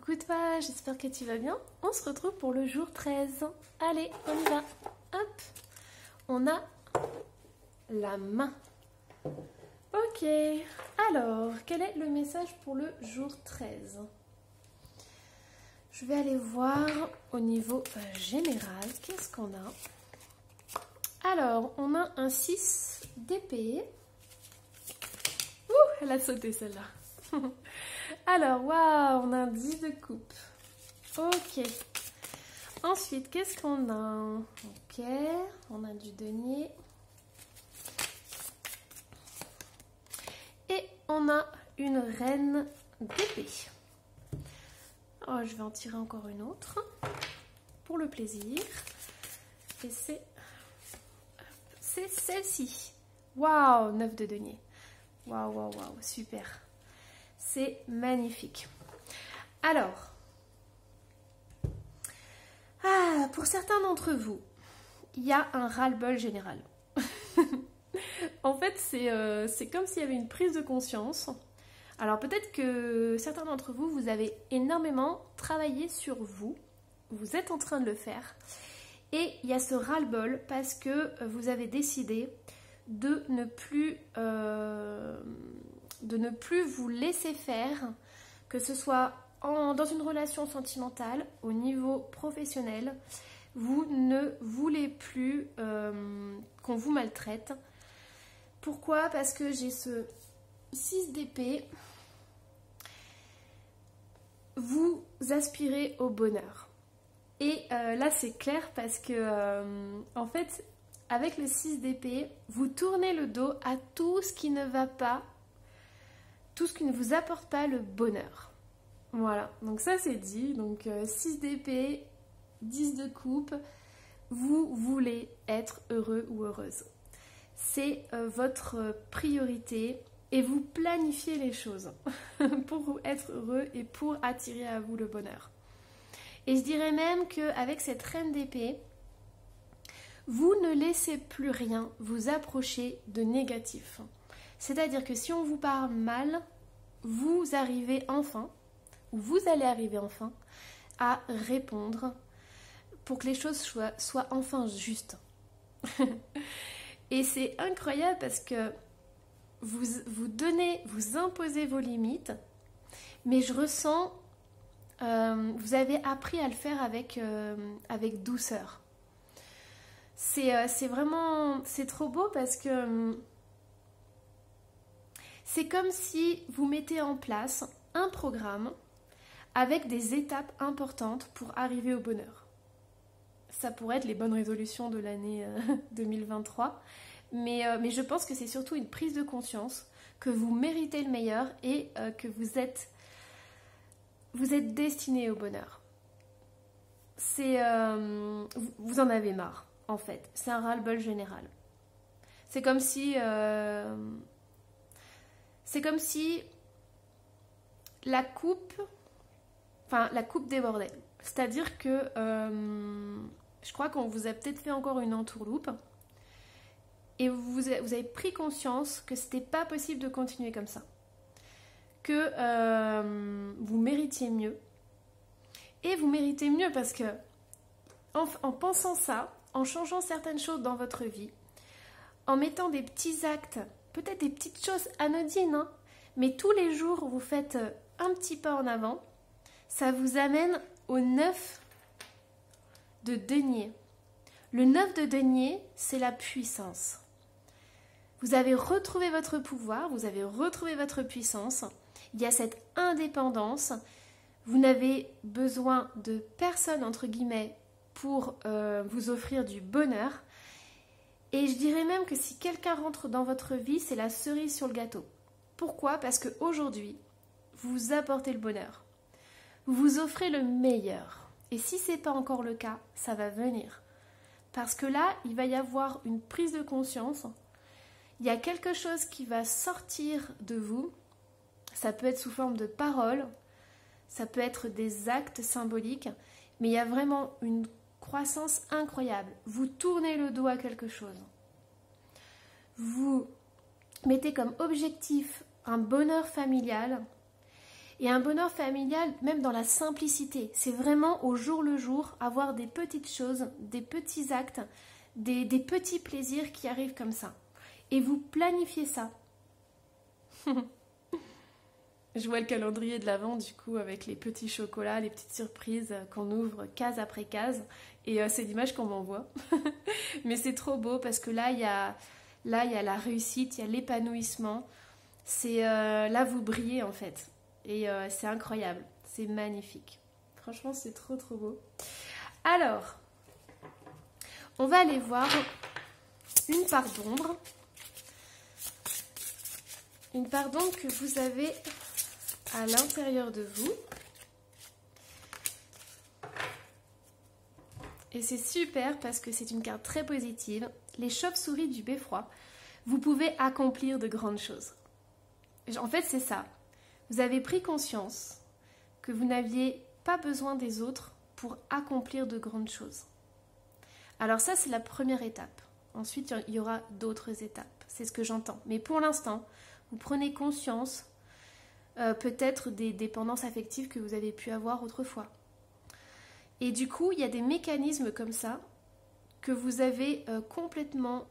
Coucou toi, j'espère que tu vas bien. On se retrouve pour le jour 13. Allez, on y va. Hop, on a la main. Ok, alors, quel est le message pour le jour 13? Je vais aller voir au niveau général, qu'est-ce qu'on a? Alors, on a un 6 d'épée. Ouh, elle a sauté celle-là. Alors, waouh, on a un 10 de coupe. Ok. Ensuite, qu'est-ce qu'on a? Ok, on a du denier. Et on a une reine d'épée. Oh, je vais en tirer encore une autre pour le plaisir. Et c'est celle-ci. Waouh, 9 de denier. Waouh, waouh, waouh, super. C'est magnifique. Alors, pour certains d'entre vous, il y a un ras-le-bol général. En fait, c'est comme s'il y avait une prise de conscience. Alors peut-être que certains d'entre vous, vous avez énormément travaillé sur vous. Vous êtes en train de le faire. Et il y a ce ras-le-bol parce que vous avez décidé de ne plus vous laisser faire, que ce soit dans une relation sentimentale, au niveau professionnel. Vous ne voulez plus qu'on vous maltraite. Pourquoi? Parce que j'ai ce 6 d'épée. Vous aspirez au bonheur. Et là, c'est clair parce que, en fait, avec le 6 d'épée, vous tournez le dos à tout ce qui ne va pas, tout ce qui ne vous apporte pas le bonheur. Voilà, donc ça c'est dit. Donc 6 d'épée, 10 de coupe, vous voulez être heureux ou heureuse. C'est votre priorité et vous planifiez les choses pour être heureux et pour attirer à vous le bonheur. Et je dirais même qu'avec cette reine d'épée, vous ne laissez plus rien vous approcher de négatif. C'est-à-dire que si on vous parle mal, vous arrivez enfin, ou vous allez arriver enfin, à répondre pour que les choses soient enfin justes. Et c'est incroyable parce que vous imposez vos limites, mais je ressens, vous avez appris à le faire avec douceur. C'est vraiment, c'est trop beau parce que c'est comme si vous mettez en place un programme avec des étapes importantes pour arriver au bonheur. Ça pourrait être les bonnes résolutions de l'année 2023, mais je pense que c'est surtout une prise de conscience que vous méritez le meilleur et que vous êtes destiné au bonheur. Vous en avez marre, en fait. C'est un ras-le-bol général. C'est comme si la coupe débordait. C'est-à-dire que je crois qu'on vous a peut-être fait encore une entourloupe et vous avez pris conscience que c'était pas possible de continuer comme ça. Que vous méritiez mieux. Et vous méritez mieux parce que en pensant ça, en changeant certaines choses dans votre vie, en mettant des petits actes, peut-être des petites choses anodines, hein, mais tous les jours vous faites un petit pas en avant, ça vous amène au 9 de denier. Le 9 de denier, c'est la puissance. Vous avez retrouvé votre pouvoir, vous avez retrouvé votre puissance. Il y a cette indépendance. Vous n'avez besoin de personne, entre guillemets, pour vous offrir du bonheur. Et je dirais même que si quelqu'un rentre dans votre vie, c'est la cerise sur le gâteau. Pourquoi? Parce qu'aujourd'hui, vous apportez le bonheur. Vous vous offrez le meilleur. Et si ce n'est pas encore le cas, ça va venir. Parce que là, il va y avoir une prise de conscience. Il y a quelque chose qui va sortir de vous. Ça peut être sous forme de paroles. Ça peut être des actes symboliques. Mais il y a vraiment une croissance incroyable. Vous tournez le dos à quelque chose. Vous mettez comme objectif un bonheur familial. Et un bonheur familial, même dans la simplicité, c'est vraiment au jour le jour, avoir des petites choses, des petits actes, des petits plaisirs qui arrivent comme ça. Et vous planifiez ça. Je vois le calendrier de l'Avent du coup avec les petits chocolats, les petites surprises qu'on ouvre case après case. Et c'est l'image qu'on m'envoie. Mais c'est trop beau parce que là, il y a la réussite, il y a l'épanouissement. Là, vous brillez en fait. Et c'est incroyable. C'est magnifique. Franchement, c'est trop trop beau. Alors, on va aller voir une part d'ombre. Une part d'ombre que vous avez à l'intérieur de vous. Et c'est super parce que c'est une carte très positive. Les chauves-souris du beffroi, vous pouvez accomplir de grandes choses. En fait, c'est ça. Vous avez pris conscience que vous n'aviez pas besoin des autres pour accomplir de grandes choses. Alors ça, c'est la première étape. Ensuite, il y aura d'autres étapes. C'est ce que j'entends. Mais pour l'instant, vous prenez conscience peut-être des dépendances affectives que vous avez pu avoir autrefois. Et du coup, il y a des mécanismes comme ça que vous avez complètement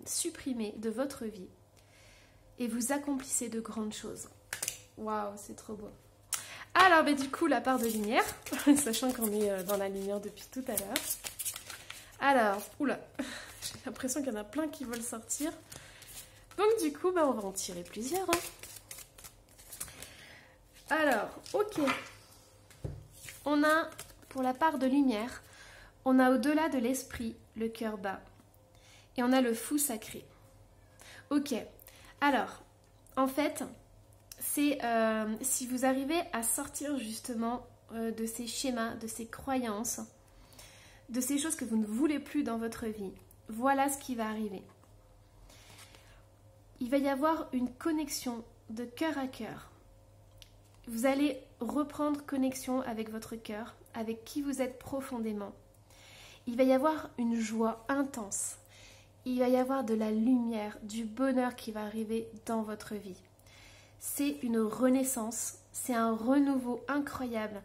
supprimés de votre vie. Et vous accomplissez de grandes choses. Waouh, c'est trop beau. Alors, du coup, la part de lumière, sachant qu'on est dans la lumière depuis tout à l'heure. Alors, oula, j'ai l'impression qu'il y en a plein qui veulent sortir. Donc, du coup, on va en tirer plusieurs. Alors, ok. On a, pour la part de lumière, on a au-delà de l'esprit, le cœur bas. Et on a le fou sacré. Ok. Alors, en fait, c'est si vous arrivez à sortir justement de ces schémas, de ces croyances, de ces choses que vous ne voulez plus dans votre vie, voilà ce qui va arriver. Il va y avoir une connexion de cœur à cœur. Vous allez reprendre connexion avec votre cœur, avec qui vous êtes profondément. Il va y avoir une joie intense. Il va y avoir de la lumière, du bonheur qui va arriver dans votre vie. C'est une renaissance, c'est un renouveau incroyable.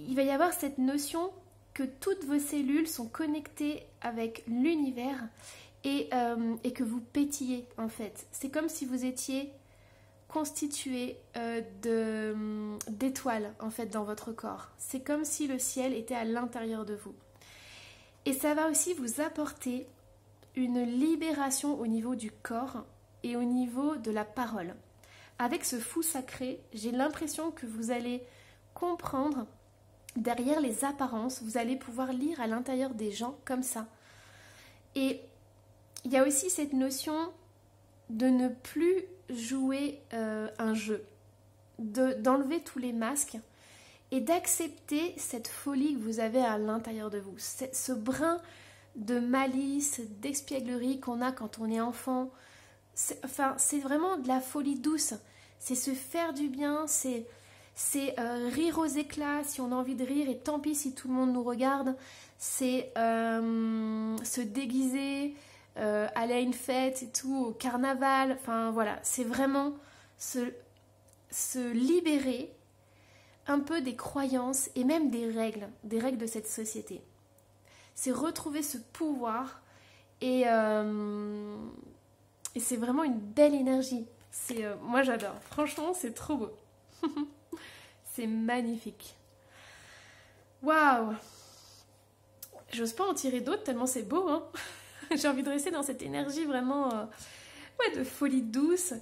Il va y avoir cette notion que toutes vos cellules sont connectées avec l'univers et que vous pétillez en fait. C'est comme si vous étiez constitué d'étoiles en fait dans votre corps. C'est comme si le ciel était à l'intérieur de vous. Et ça va aussi vous apporter une libération au niveau du corps et au niveau de la parole. Avec ce fou sacré, j'ai l'impression que vous allez comprendre derrière les apparences, vous allez pouvoir lire à l'intérieur des gens comme ça. Et il y a aussi cette notion de ne plus jouer un jeu, d'enlever tous les masques et d'accepter cette folie que vous avez à l'intérieur de vous, ce brin de malice, d'espièglerie qu'on a quand on est enfant. C'est vraiment de la folie douce, c'est se faire du bien, c'est rire aux éclats si on a envie de rire et tant pis si tout le monde nous regarde, c'est se déguiser, aller à une fête et tout, au carnaval, enfin voilà, c'est vraiment se libérer un peu des croyances et même des règles de cette société. C'est retrouver ce pouvoir et c'est vraiment une belle énergie. Moi j'adore, franchement c'est trop beau. C'est magnifique. Waouh! J'ose pas en tirer d'autres tellement c'est beau, hein. J'ai envie de rester dans cette énergie vraiment de folie douce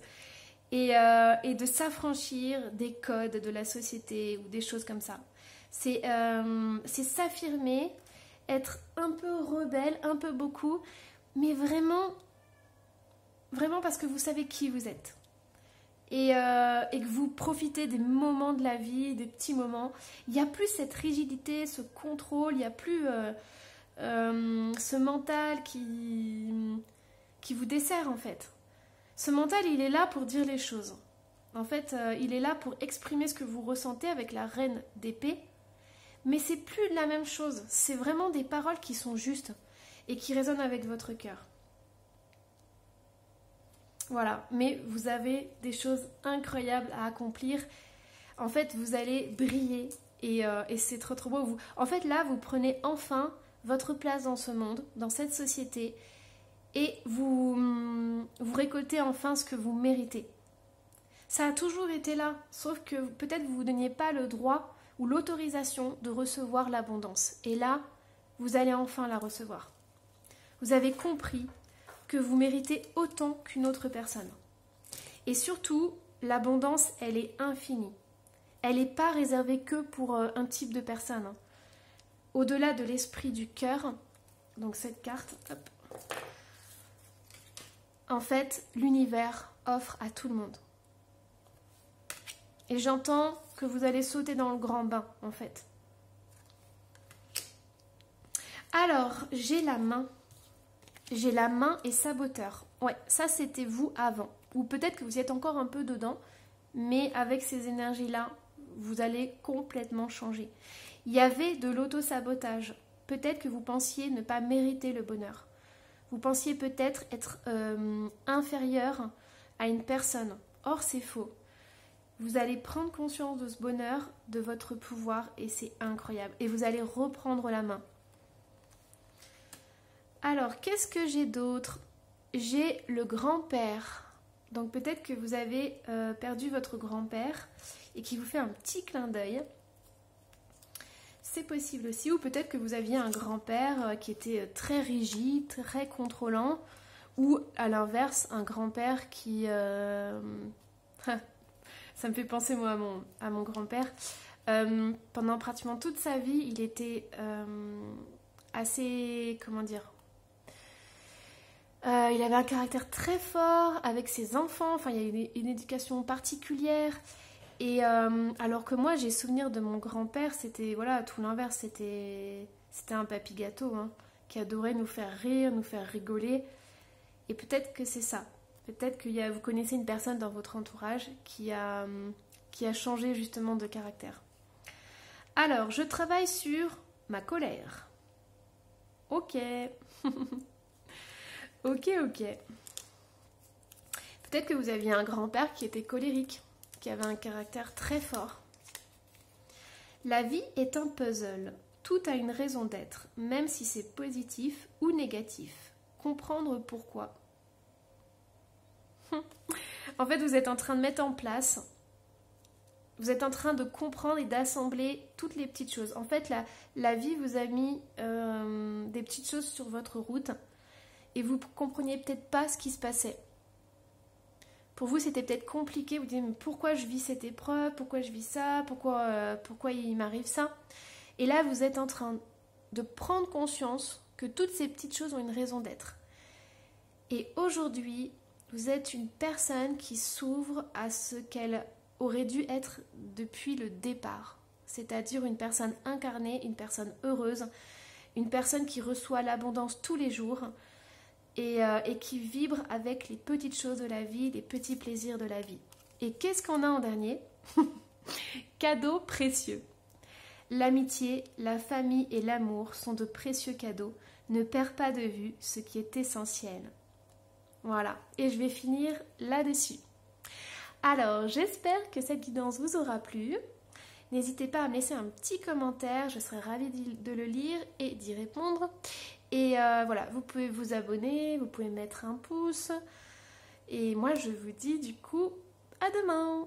et de s'affranchir des codes de la société ou des choses comme ça. C'est s'affirmer, être un peu rebelle, un peu beaucoup, mais vraiment parce que vous savez qui vous êtes. Et que vous profitez des moments de la vie, des petits moments. Il n'y a plus cette rigidité, ce contrôle, il n'y a plus ce mental qui vous dessert en fait. Ce mental, il est là pour dire les choses. En fait, il est là pour exprimer ce que vous ressentez avec la reine d'épée. Mais c'est plus la même chose. C'est vraiment des paroles qui sont justes et qui résonnent avec votre cœur. Voilà, mais vous avez des choses incroyables à accomplir En fait, vous allez briller et c'est trop trop beau. En fait, là, vous prenez enfin votre place dans ce monde, dans cette société, et vous récoltez enfin ce que vous méritez. Ça a toujours été là, sauf que peut-être vous ne vous donniez pas le droit ou l'autorisation de recevoir l'abondance. Et là, vous allez enfin la recevoir. Vous avez compris que vous méritez autant qu'une autre personne. Et surtout, l'abondance, elle est infinie. Elle n'est pas réservée que pour un type de personne. Au-delà de l'esprit du cœur, donc cette carte, hop, en fait, l'univers offre à tout le monde. Et j'entends que vous allez sauter dans le grand bain, en fait. Alors, j'ai la main. J'ai la main et saboteur. Ouais, ça c'était vous avant. Ou peut-être que vous y êtes encore un peu dedans, mais avec ces énergies-là, vous allez complètement changer. Il y avait de l'auto-sabotage. Peut-être que vous pensiez ne pas mériter le bonheur. Vous pensiez peut-être être inférieur à une personne. Or, c'est faux. Vous allez prendre conscience de ce bonheur, de votre pouvoir, et c'est incroyable. Et vous allez reprendre la main. Alors, qu'est-ce que j'ai d'autre? J'ai le grand-père. Donc peut-être que vous avez perdu votre grand-père et qui vous fait un petit clin d'œil. C'est possible aussi. Ou peut-être que vous aviez un grand-père qui était très rigide, très contrôlant. Ou à l'inverse, un grand-père qui... Ça me fait penser moi à mon grand-père. Pendant pratiquement toute sa vie, il était assez... Comment dire, il avait un caractère très fort avec ses enfants. Enfin, il y a une éducation particulière. Et alors que moi, j'ai souvenir de mon grand-père, c'était voilà, tout l'inverse. C'était un papy gâteau hein, qui adorait nous faire rire, nous faire rigoler. Et peut-être que c'est ça. Peut-être que vous connaissez une personne dans votre entourage qui a changé justement de caractère. Alors, je travaille sur ma colère. Ok. Ok. Peut-être que vous aviez un grand-père qui était colérique, qui avait un caractère très fort. La vie est un puzzle. Tout a une raison d'être, même si c'est positif ou négatif. Comprendre pourquoi. En fait, vous êtes en train de mettre en place, vous êtes en train de comprendre et d'assembler toutes les petites choses. En fait, la vie vous a mis des petites choses sur votre route et vous ne compreniez peut-être pas ce qui se passait. Pour vous, c'était peut-être compliqué. Vous dites, mais pourquoi je vis cette épreuve? Pourquoi je vis ça? Pourquoi il m'arrive ça? Et là, vous êtes en train de prendre conscience que toutes ces petites choses ont une raison d'être. Et aujourd'hui, vous êtes une personne qui s'ouvre à ce qu'elle aurait dû être depuis le départ. C'est-à-dire une personne incarnée, une personne heureuse, une personne qui reçoit l'abondance tous les jours et qui vibre avec les petites choses de la vie, les petits plaisirs de la vie. Et qu'est-ce qu'on a en dernier? Cadeaux précieux. L'amitié, la famille et l'amour sont de précieux cadeaux. Ne perds pas de vue ce qui est essentiel. Voilà, et je vais finir là-dessus. Alors, j'espère que cette guidance vous aura plu. N'hésitez pas à me laisser un petit commentaire, je serai ravie de le lire et d'y répondre. Et voilà, vous pouvez vous abonner, vous pouvez mettre un pouce. Et moi, je vous dis du coup, à demain.